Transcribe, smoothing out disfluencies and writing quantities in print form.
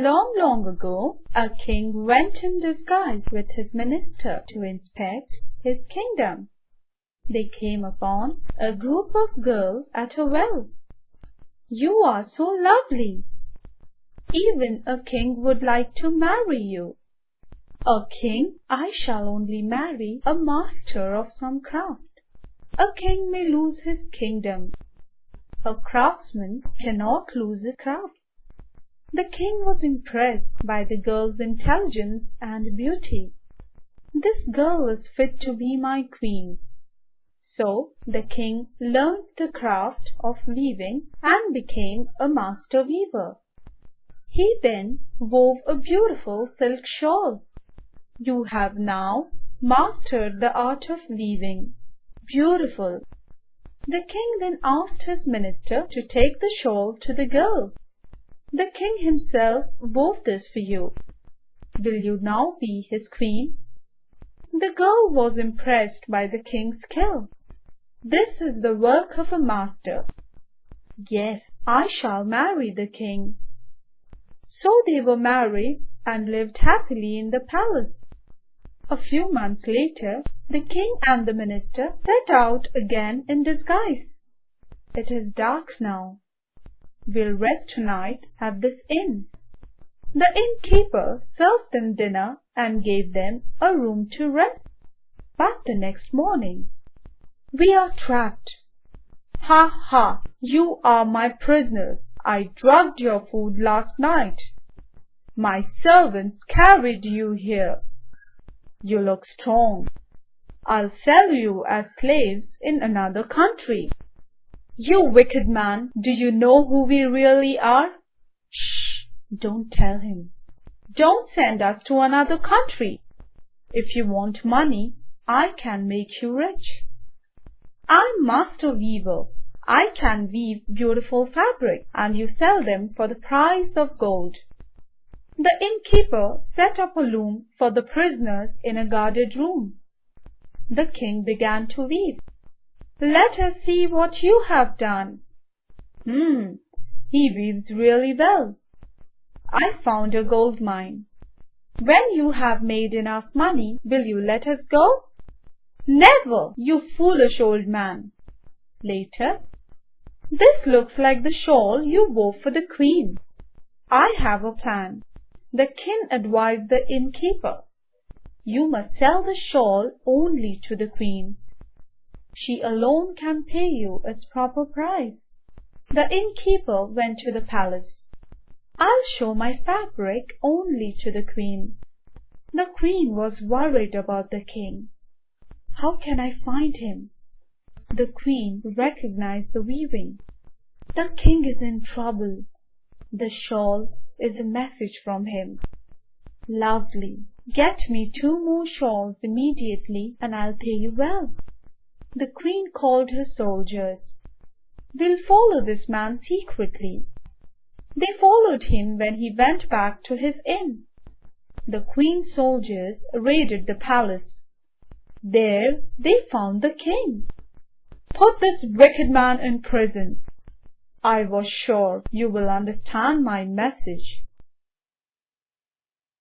Long, long ago, a king went in disguise with his minister to inspect his kingdom. They came upon a group of girls at a well. "You are so lovely. Even a king would like to marry you." "A king? I shall only marry a master of some craft. A king may lose his kingdom. A craftsman cannot lose his craft." The king was impressed by the girl's intelligence and beauty. "This girl is fit to be my queen." So the king learned the craft of weaving and became a master weaver. He then wove a beautiful silk shawl. "You have now mastered the art of weaving. Beautiful." The king then asked his minister to take the shawl to the girl. "The king himself wove this for you. Will you now be his queen?" The girl was impressed by the king's skill. "This is the work of a master. Yes, I shall marry the king." So they were married and lived happily in the palace. A few months later, the king and the minister set out again in disguise. "It is dark now. We'll rest tonight at this inn." The innkeeper served them dinner and gave them a room to rest. But the next morning, "We are trapped." "Ha, ha! You are my prisoners. I drugged your food last night. My servants carried you here. You look strong. I'll sell you as slaves in another country." "You wicked man, do you know who we really are?" "Shh! Don't tell him. Don't send us to another country. If you want money, I can make you rich. I'm master weaver. I can weave beautiful fabric, and you sell them for the price of gold." The innkeeper set up a loom for the prisoners in a guarded room. The king began to weave. "Let us see what you have done." He weaves really well. I found a gold mine. When you have made enough money, will you let us go?" "Never, you foolish old man." Later, "This looks like the shawl you wove for the queen. I have a plan." The king advised the innkeeper, "You must sell the shawl only to the queen. She alone can pay you its proper price." The innkeeper went to the palace. "I'll show my fabric only to the queen." The queen was worried about the king. "How can I find him?" The queen recognized the weaving. "The king is in trouble. The shawl is a message from him." "Lovely. Get me 2 more shawls immediately and I'll pay you well." The queen called her soldiers. "We'll follow this man secretly." They followed him when he went back to his inn. The queen's soldiers raided the palace. There they found the king. "Put this wicked man in prison. I was sure you will understand my message."